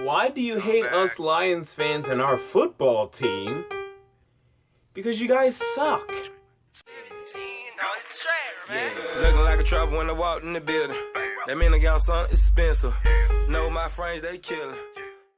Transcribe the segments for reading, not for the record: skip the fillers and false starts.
Why do you hate us Lions fans and our football team? Because you guys suck. Looking like a trouble when I walked in the building. That mean I got something expensive. Know my friends, they killing.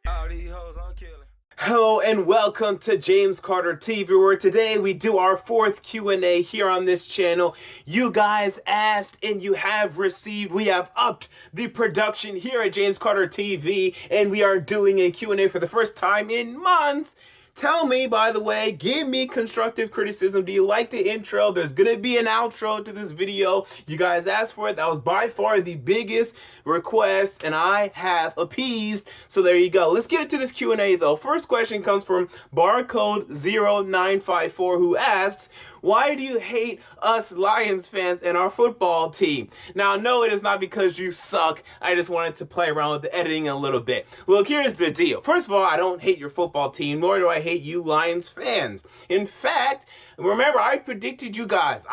All these hoes I'm killing. Hello and welcome to James Carter TV, where today we do our fourth Q&A here on this channel. You guys asked and you have received. We have upped the production here at James Carter TV, and we are doing a Q&A for the first time in months. Tell me, by the way, give me constructive criticism. Do you like the intro? There's gonna be an outro to this video. You guys asked for it. That was by far the biggest request, and I have appeased. So there you go. Let's get into this Q&A though. First question comes from barcode0954, who asks, why do you hate us Lions fans and our football team? Now, no, it is not because you suck. I just wanted to play around with the editing a little bit. Look, here's the deal. First of all, I don't hate your football team, nor do I hate you Lions fans. In fact, remember, I predicted you guys,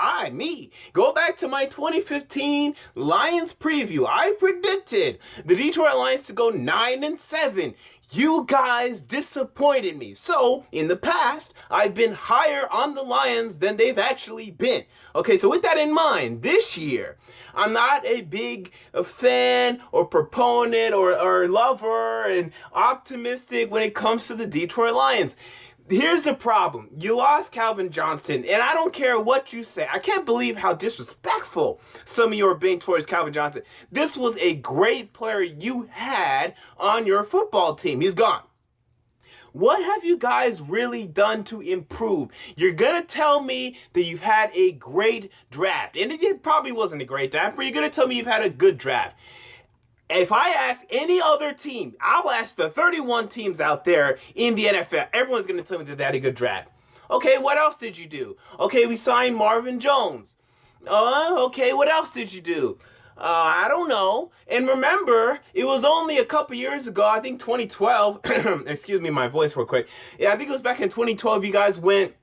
go back to my 2015 Lions preview. I predicted the Detroit Lions to go 9-7. You guys disappointed me. So, in the past, I've been higher on the Lions than they've actually been. Okay, so with that in mind, this year, I'm not a big fan or proponent or lover and optimistic when it comes to the Detroit Lions. Here's the problem. You lost Calvin Johnson, and I don't care what you say. I can't believe how disrespectful some of you are being towards Calvin Johnson. This was a great player you had on your football team. He's gone. What have you guys really done to improve? You're going to tell me that you've had a great draft, and it probably wasn't a great draft, but you're going to tell me you've had a good draft. If I ask any other team, I'll ask the 31 teams out there in the NFL. Everyone's going to tell me that they had a good draft. Okay, what else did you do? Okay, we signed Marvin Jones. Okay, what else did you do? I don't know. And remember, it was only a couple years ago, I think 2012. Excuse me, my voice real quick. Yeah, I think it was back in 2012 you guys went.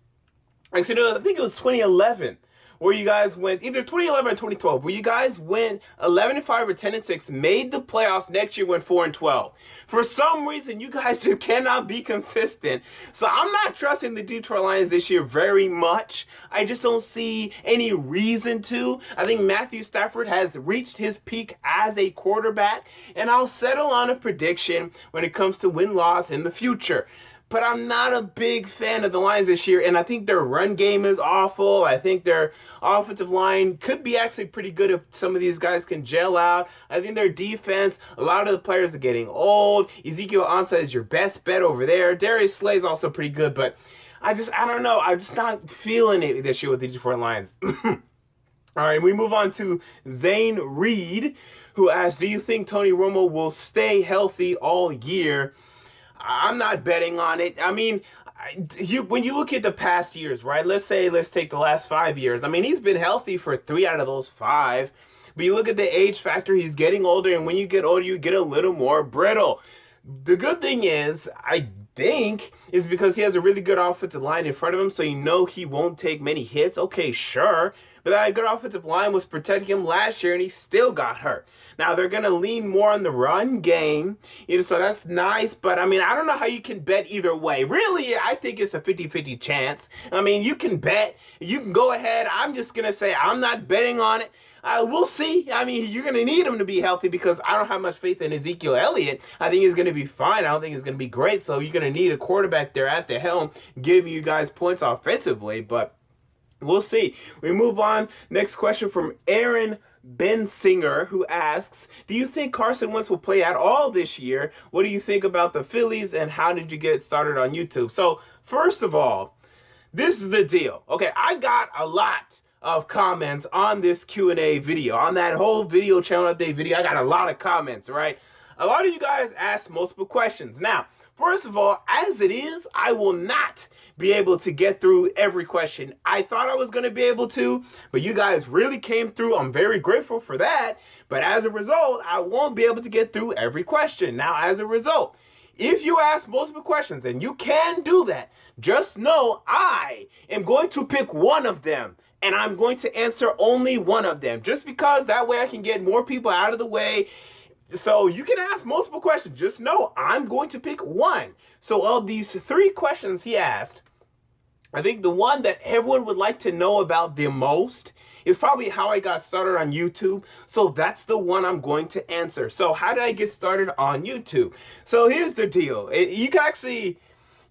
Actually, no, I think it was 2011. Where you guys went, either 2011 or 2012, where you guys went 11-5 or 10-6, made the playoffs. Next year went 4-12. For some reason, you guys just cannot be consistent. So I'm not trusting the Detroit Lions this year very much. I just don't see any reason to. I think Matthew Stafford has reached his peak as a quarterback, and I'll settle on a prediction when it comes to win-loss in the future. But I'm not a big fan of the Lions this year, and I think their run game is awful. I think their offensive line could be actually pretty good if some of these guys can gel out. I think their defense, a lot of the players are getting old. Ezekiel Ansah is your best bet over there. Darius Slay is also pretty good, but I don't know. I'm just not feeling it this year with the Detroit Lions. All right, we move on to Zane Reed, who asks, do you think Tony Romo will stay healthy all year? I'm not betting on it. I mean, when you look at the past years, right? Let's take the last 5 years. I mean, he's been healthy for 3 out of those 5. But you look at the age factor, he's getting older, and when you get older, you get a little more brittle. The good thing is, I think, is because he has a really good offensive line in front of him, so you know he won't take many hits. Okay, sure. But that good offensive line was protecting him last year, and he still got hurt. Now, they're going to lean more on the run game, so that's nice. But, I mean, I don't know how you can bet either way. Really, I think it's a 50-50 chance. I mean, you can bet. You can go ahead. I'm just going to say I'm not betting on it. We'll see. I mean, you're going to need him to be healthy because I don't have much faith in Ezekiel Elliott. I think he's going to be fine. I don't think he's going to be great. So you're going to need a quarterback there at the helm giving you guys points offensively. But we'll see. We move on. Next question from Aaron Bensinger, who asks, do you think Carson Wentz will play at all this year? What do you think about the Phillies, and how did you get started on YouTube? So, first of all, this is the deal. Okay, I got a lot of comments on this Q&A video. On that whole video channel update video, I got a lot of comments, right? A lot of you guys asked multiple questions. Now, first of all, as it is, I will not be able to get through every question. I thought I was going to be able to, but you guys really came through. I'm very grateful for that. But as a result, I won't be able to get through every question. Now, as a result, if you ask multiple questions, and you can do that, just know I am going to pick one of them, and I'm going to answer only one of them, just because that way I can get more people out of the way So you can ask multiple questions. Just know I'm going to pick one. So of these 3 questions he asked, I think the one that everyone would like to know about the most is probably how I got started on YouTube. So that's the one I'm going to answer. So how did I get started on YouTube? So here's the deal. You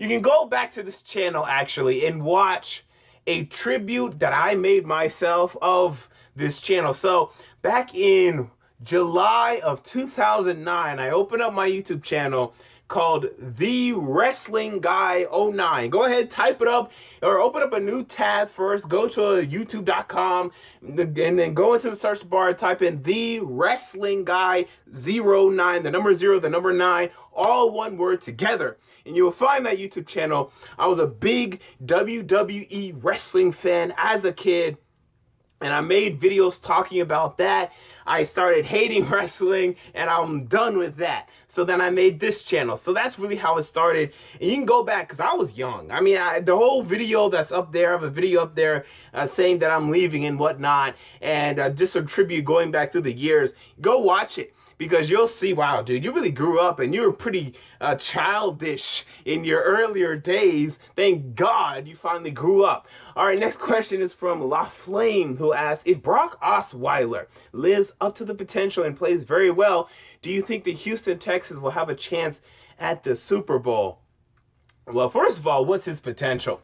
can go back to this channel actually and watch a tribute that I made myself of this channel. So back in July of 2009, I opened up my YouTube channel called The Wrestling Guy 09. Go ahead, type it up or open up a new tab first. Go to youtube.com and then go into the search bar, type in The Wrestling Guy 09, the number 0, the number 9, all one word together. And you will find that YouTube channel. I was a big WWE wrestling fan as a kid, and I made videos talking about that. I started hating wrestling, and I'm done with that. So then I made this channel. So that's really how it started. And you can go back, because I was young. I mean, the whole video that's up there, I have a video up there saying that I'm leaving and whatnot, and just a tribute going back through the years. Go watch it. Because you'll see, wow, dude, you really grew up and you were pretty childish in your earlier days. Thank God you finally grew up. All right, next question is from La Flame, who asks, if Brock Osweiler lives up to the potential and plays very well, do you think the Houston Texans will have a chance at the Super Bowl? Well, first of all, what's his potential?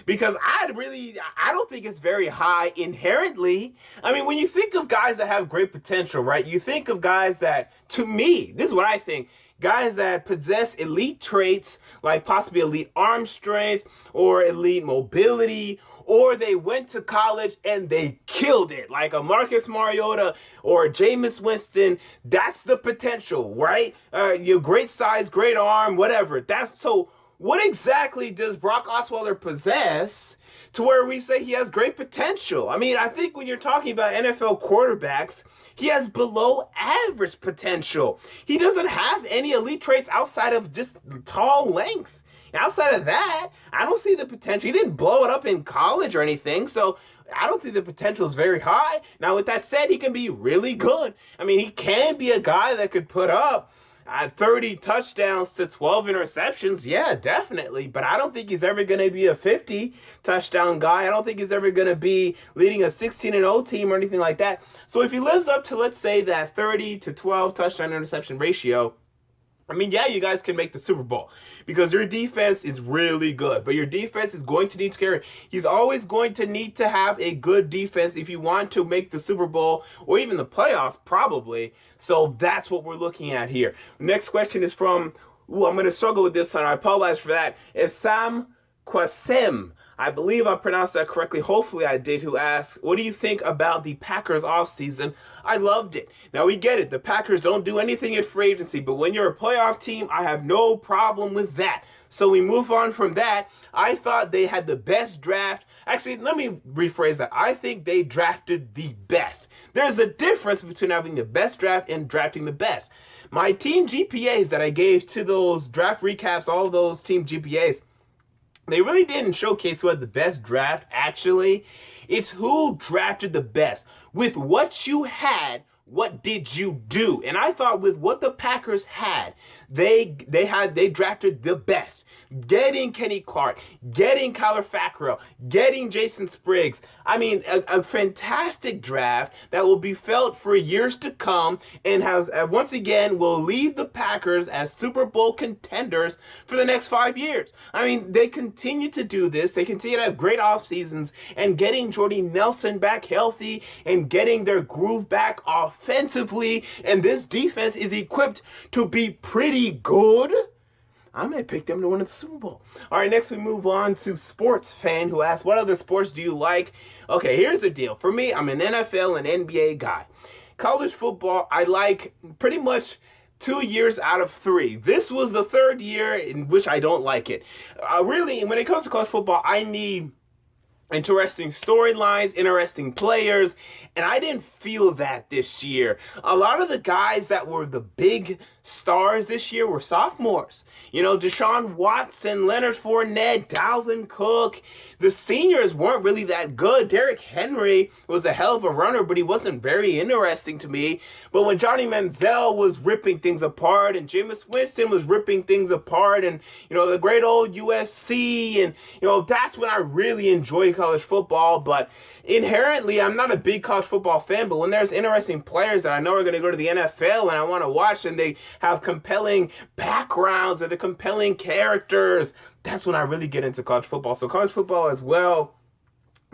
Because I don't think it's very high inherently. I mean, when you think of guys that have great potential, right? You think of guys that, to me, this is what I think, guys that possess elite traits, like possibly elite arm strength or elite mobility, or they went to college and they killed it, like a Marcus Mariota or Jameis Winston. That's the potential, right? Your great size, great arm, whatever. That's so. What exactly does Brock Osweiler possess to where we say he has great potential? I mean, I think when you're talking about NFL quarterbacks, he has below average potential. He doesn't have any elite traits outside of just tall length. Outside of that, I don't see the potential. He didn't blow it up in college or anything, so I don't think the potential is very high. Now, with that said, he can be really good. I mean, he can be a guy that could put up 30 touchdowns to 12 interceptions, yeah, definitely. But I don't think he's ever going to be a 50 touchdown guy. I don't think he's ever going to be leading a 16-0 team or anything like that. So if he lives up to, let's say, that 30 to 12 touchdown interception ratio, I mean, yeah, you guys can make the Super Bowl because your defense is really good, but your defense is going to need to carry. He's always going to need to have a good defense if you want to make the Super Bowl or even the playoffs, probably. So that's what we're looking at here. Next question is from, I'm going to struggle with this one. I apologize for that. It's Sam Quasem. I believe I pronounced that correctly. Hopefully I did. Who asked, what do you think about the Packers offseason? I loved it. Now we get it. The Packers don't do anything at free agency, but when you're a playoff team, I have no problem with that. So we move on from that. I thought they had the best draft. Actually, let me rephrase that. I think they drafted the best. There's a difference between having the best draft and drafting the best. My team GPAs that I gave to those draft recaps, all of those team GPAs, they really didn't showcase who had the best draft, actually. It's who drafted the best. With what you had, what did you do? And I thought with what the Packers had, they drafted the best. Getting Kenny Clark, getting Kyler Fackrell, getting Jason Spriggs. I mean, a fantastic draft that will be felt for years to come and has, once again, will leave the Packers as Super Bowl contenders for the next 5 years. I mean, they continue to do this. They continue to have great off seasons, and getting Jordy Nelson back healthy and getting their groove back offensively, and this defense is equipped to be pretty good. I may pick them to win the Super Bowl. All right, next we move on to Sports Fan, who asks, what other sports do you like? Okay, here's the deal. For me, I'm an NFL and NBA guy. College football, I like pretty much 2 years out of 3. This was the 3rd year in which I don't like it. Really, when it comes to college football, I need interesting storylines, interesting players, and I didn't feel that this year. A lot of the guys that were the big stars this year were sophomores. You know, Deshaun Watson, Leonard Fournette, Dalvin Cook. The seniors weren't really that good. Derrick Henry was a hell of a runner, but he wasn't very interesting to me. But when Johnny Manziel was ripping things apart and Jameis Winston was ripping things apart and, you know, the great old USC, and, you know, that's when I really enjoy college football. But inherently, I'm not a big college football fan, but when there's interesting players that I know are going to go to the NFL and I want to watch and they have compelling backgrounds or the compelling characters, that's when I really get into college football. So college football as well.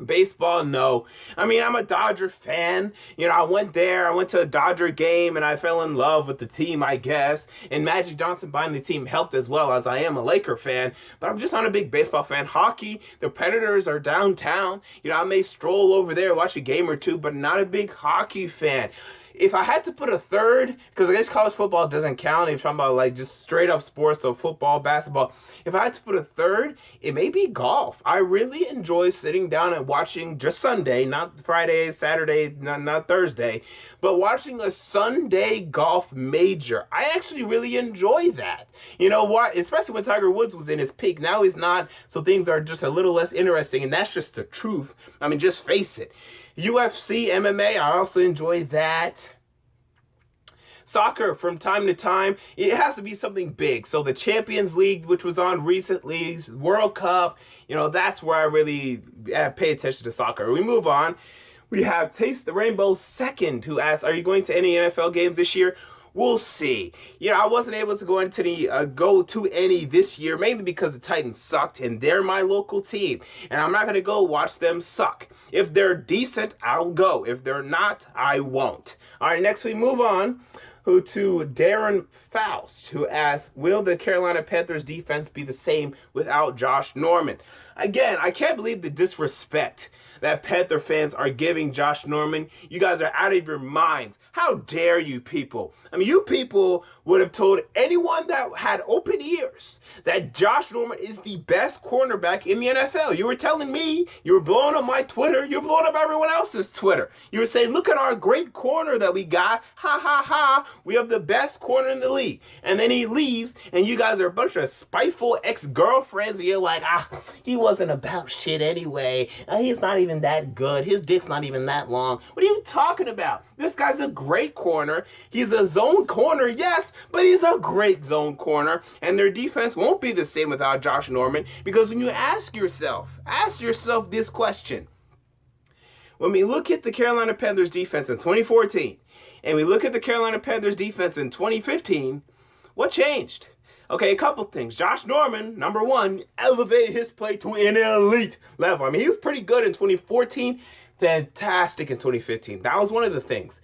Baseball, no. I mean, I'm a Dodger fan. You know, I went to a Dodger game and I fell in love with the team, I guess. And Magic Johnson buying the team helped as well, as I am a Laker fan. But I'm just not a big baseball fan. Hockey, the Predators are downtown. You know, I may stroll over there, watch a game or two, but not a big hockey fan. If I had to put a third, because I guess college football doesn't count if I'm talking about like just straight up sports, so football, basketball. If I had to put a third, it may be golf. I really enjoy sitting down and watching just Sunday, not Friday, Saturday, not Thursday, but watching a Sunday golf major. I actually really enjoy that. You know what? Especially when Tiger Woods was in his peak. Now he's not, so things are just a little less interesting, and that's just the truth. I mean, just face it. UFC, MMA, I also enjoy that. Soccer, from time to time, it has to be something big. So the Champions League, which was on recently, World Cup, you know, that's where I really pay attention to soccer. We move on. We have Taste the Rainbow Second, who asks, are you going to any NFL games this year? We'll see. You know, I wasn't able to go to any this year, mainly because the Titans sucked, and they're my local team. And I'm not going to go watch them suck. If they're decent, I'll go. If they're not, I won't. All right, next we move on to Darren Faust, who asks, will the Carolina Panthers defense be the same without Josh Norman? Again, I can't believe the disrespect that Panther fans are giving Josh Norman. You guys are out of your minds. How dare you people? I mean, you people would have told anyone that had open ears that Josh Norman is the best cornerback in the NFL. You were telling me, you were blowing up my Twitter, you were blowing up everyone else's Twitter. You were saying, look at our great corner that we got. Ha ha ha. We have the best corner in the league. And then he leaves, and you guys are a bunch of spiteful ex-girlfriends, and you're like, he wasn't about shit anyway. He's not even that good. His dick's not even that long. What are you talking about? This guy's a great corner. He's a zone corner, yes, but he's a great zone corner. And their defense won't be the same without Josh Norman, because when you ask yourself this question. When we look at the Carolina Panthers defense in 2014, and we look at the Carolina Panthers defense in 2015, what changed? Okay, a couple things. Josh Norman, number one, elevated his play to an elite level. I mean, he was pretty good in 2014, fantastic in 2015. That was one of the things.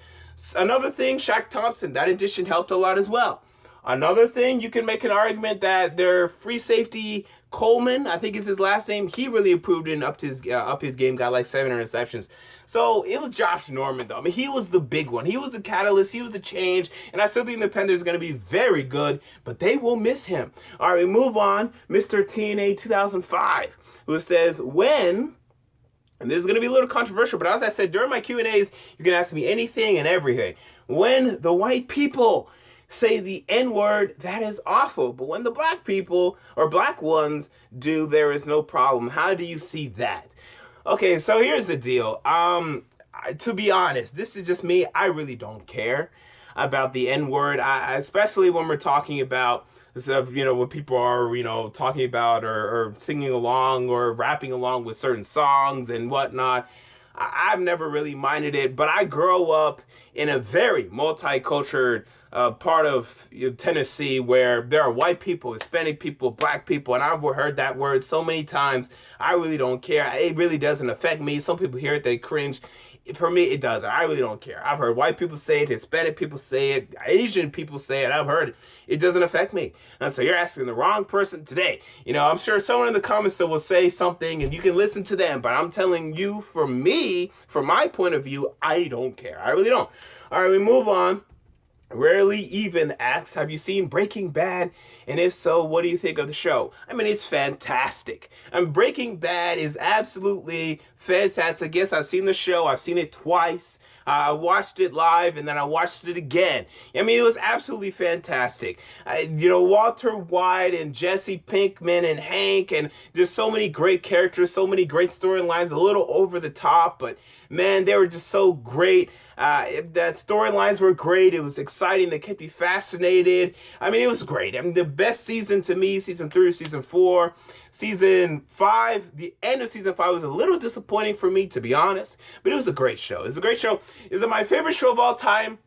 Another thing, Shaq Thompson, that addition helped a lot as well. Another thing, you can make an argument that their free safety, Coleman, I think is his last name, he really improved and upped his game, got like 7 interceptions. So it was Josh Norman, though. I mean, he was the big one. He was the catalyst. He was the change. And I still think the Panthers are going to be very good, but they will miss him. All right, we move on. Mr. TNA 2005, who says, when, and this is going to be a little controversial, but as I said, during my Q&As, you can ask me anything and everything. When the white people say the N-word, that is awful. But when the black people, or black ones, do, there is no problem. How do you see that? Okay, so here's the deal. To be honest, this is just me. I really don't care about the N-word, especially when we're talking about, you know, when people are, you know, talking about or singing along or rapping along with certain songs and whatnot. I've never really minded it, but I grow up in a very multicultural part of Tennessee where there are white people, Hispanic people, black people, and I've heard that word so many times. I really don't care. It really doesn't affect me. Some people hear it, they cringe. For me, it doesn't. I really don't care. I've heard white people say it, Hispanic people say it, Asian people say it. I've heard it. It doesn't affect me. And so you're asking the wrong person today. You know, I'm sure someone in the comments that will say something and you can listen to them, but I'm telling you, for me, from my point of view, I don't care. I really don't. All right, we move on rarely even asks, have you seen Breaking Bad? And if so, what do you think of the show? I mean, it's fantastic. And Breaking Bad is absolutely fantastic. Yes, I've seen the show. I've seen it twice. I watched it live and then I watched it again. I mean, it was absolutely fantastic. Walter White and Jesse Pinkman and Hank, and there's so many great characters, so many great storylines, a little over the top, but man, they were just so great. That storylines were great. It was exciting. They kept you fascinated. I mean, it was great. I mean, the best season to me, season 3 or season 4. Season 5, the end of season 5 was a little disappointing for me, to be honest, but it was a great show. It was a great show. Is it my favorite show of all time?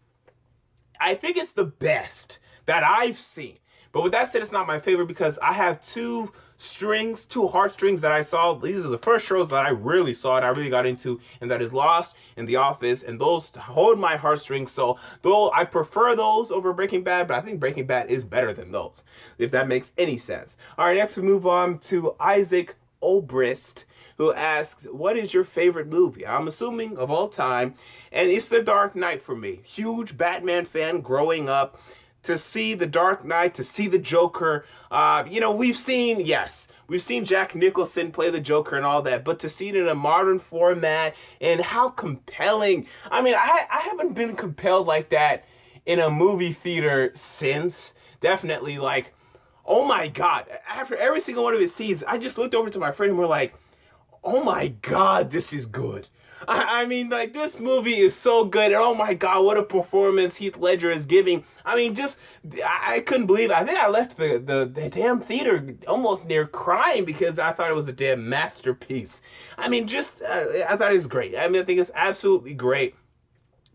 I think it's the best that I've seen. But with that said, it's not my favorite because I have two heartstrings that I saw. These are the first shows that I really saw and I really got into, and that is Lost and The Office, and those hold my heartstrings. So though I prefer those over Breaking Bad, but I think Breaking Bad is better than those, if that makes any sense. All right, next we move on to Isaac Obrist, who asks, what is your favorite movie? I'm assuming of all time, and it's The Dark Knight for me. Huge Batman fan growing up. To see The Dark Knight, to see the Joker, we've seen Jack Nicholson play the Joker and all that, but to see it in a modern format and how compelling. I mean, I haven't been compelled like that in a movie theater since. Definitely, like, oh my God. After every single one of his scenes, I just looked over to my friend and we're like, oh my God, this is good. I mean, like, this movie is so good, and oh my God, what a performance Heath Ledger is giving. I mean, I couldn't believe it. I think I left the damn theater almost near crying because I thought it was a damn masterpiece. I mean, I thought it was great. I mean, I think it's absolutely great.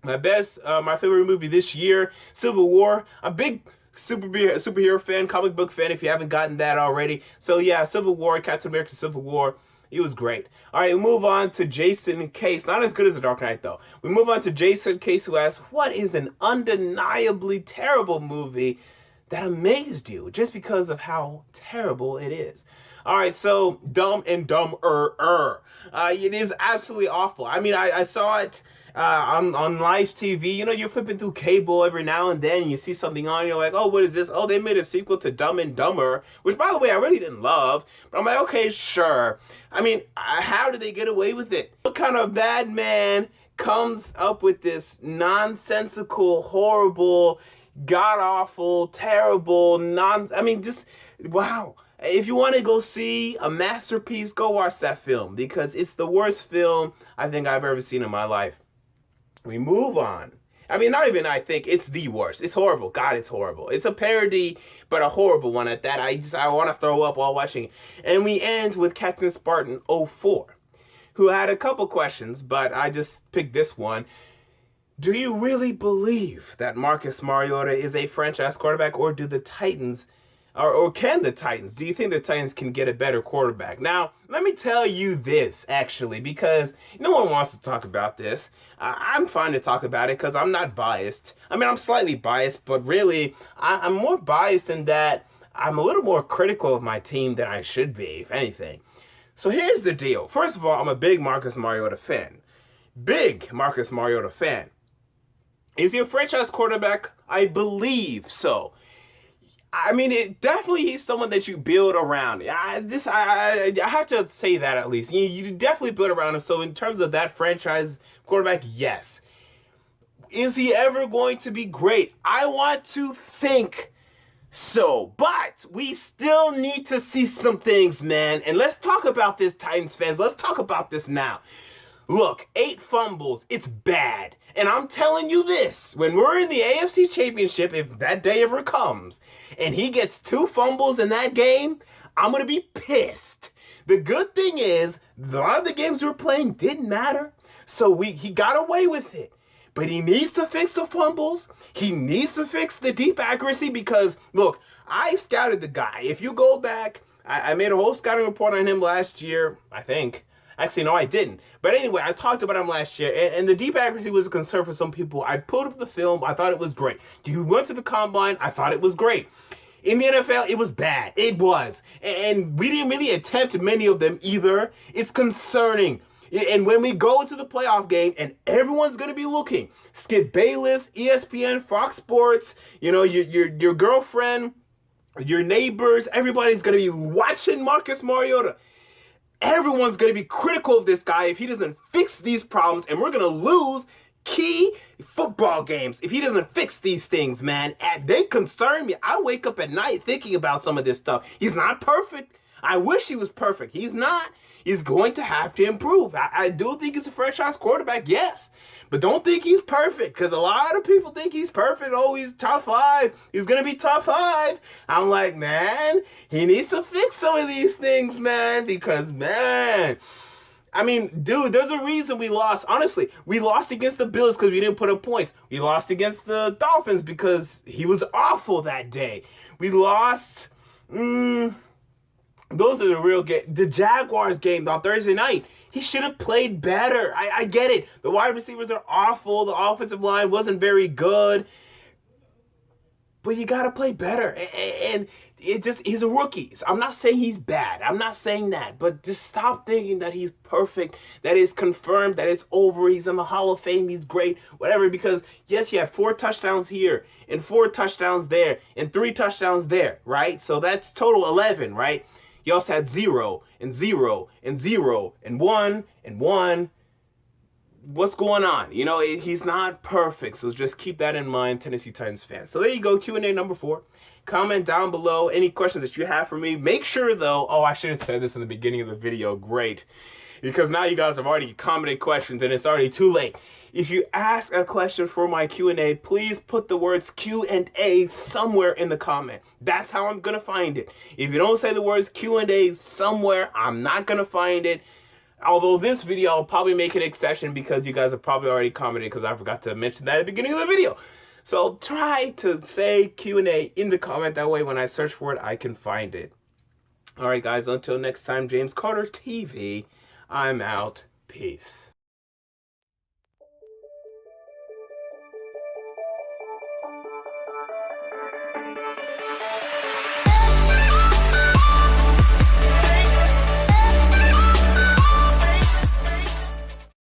My favorite movie this year, Civil War. A big superhero fan, comic book fan, if you haven't gotten that already. So yeah, Civil War, Captain America Civil War. It was great. All right, we move on to Jason Case. Not as good as The Dark Knight, though. We move on to Jason Case, who asks, what is an undeniably terrible movie that amazed you just because of how terrible it is? All right, so Dumb and Dumber. It is absolutely awful. I mean, I saw it on live TV. You're flipping through cable every now and then, and you see something on, you're like, oh, what is this? Oh, they made a sequel to Dumb and Dumber, which, by the way, I really didn't love. But I'm like, okay, sure. I mean, how did they get away with it? What kind of bad man comes up with this nonsensical, horrible, god-awful, terrible, just, wow. If you want to go see a masterpiece, go watch that film, because it's the worst film I think I've ever seen in my life. We move on. I mean, not even I think, it's the worst. It's horrible. God, it's horrible. It's a parody, but a horrible one at that. I want to throw up while watching it. And we end with Captain Spartan 04, who had a couple questions, but I just picked this one. Do you really believe that Marcus Mariota is a franchise quarterback, or do the Titans, or can the Titans, do you think the Titans can get a better quarterback? Now, let me tell you this, actually, because no one wants to talk about this. I'm fine to talk about it because I'm not biased. I mean, I'm slightly biased, but really, I'm more biased in that I'm a little more critical of my team than I should be, if anything. So here's the deal. First of all, I'm a big Marcus Mariota fan. Big Marcus Mariota fan. Is he a franchise quarterback? I believe so. I mean, he's someone that you build around. I have to say that at least. You definitely build around him. So in terms of that franchise quarterback, yes. Is he ever going to be great? I want to think so. But we still need to see some things, man. And let's talk about this, Titans fans. Let's talk about this now. Look, 8 fumbles, it's bad. And I'm telling you this, when we're in the AFC Championship, if that day ever comes, and he gets 2 fumbles in that game, I'm going to be pissed. The good thing is, a lot of the games we were playing didn't matter, so he got away with it. But he needs to fix the fumbles. He needs to fix the deep accuracy because, look, I scouted the guy. If you go back, I made a whole scouting report on him last year, I think. Actually, no, I didn't. But anyway, I talked about him last year, and the deep accuracy was a concern for some people. I pulled up the film. I thought it was great. He went to the combine. I thought it was great. In the NFL, it was bad. It was. And we didn't really attempt many of them either. It's concerning. And when we go into the playoff game and everyone's going to be looking, Skip Bayless, ESPN, Fox Sports, your girlfriend, your neighbors, everybody's going to be watching Marcus Mariota. Everyone's going to be critical of this guy if he doesn't fix these problems, and we're going to lose key football games if he doesn't fix these things, man. And they concern me. I wake up at night thinking about some of this stuff. He's not perfect. I wish he was perfect. He's not. He's going to have to improve. I do think he's a franchise quarterback, yes. But don't think he's perfect, because a lot of people think he's perfect. Oh, he's top 5. He's going to be top 5. I'm like, man, he needs to fix some of these things, man, because, man, I mean, dude, there's a reason we lost. Honestly, we lost against the Bills because we didn't put up points. We lost against the Dolphins because he was awful that day. We lost... Those are the real game. The Jaguars game on Thursday night, he should have played better. I get it. The wide receivers are awful. The offensive line wasn't very good. But you got to play better. And he's a rookie. So I'm not saying he's bad. I'm not saying that. But just stop thinking that he's perfect, that is confirmed, that it's over, he's in the Hall of Fame, he's great, whatever. Because, yes, you had 4 touchdowns here and 4 touchdowns there and 3 touchdowns there, right? So that's total 11, right? You also had 0 and 0 and 0 and 1 and 1. What's going on? He's not perfect. So just keep that in mind, Tennessee Titans fans. So there you go, Q&A number 4. Comment down below any questions that you have for me. Make sure, though, I should have said this in the beginning of the video. Great. Because now you guys have already commented questions and it's already too late. If you ask a question for my Q&A, please put the words Q&A somewhere in the comment. That's how I'm going to find it. If you don't say the words Q&A somewhere, I'm not going to find it. Although this video, I'll probably make an exception because you guys have probably already commented because I forgot to mention that at the beginning of the video. So try to say Q&A in the comment. That way when I search for it, I can find it. All right, guys, until next time, James Carter TV, I'm out. Peace.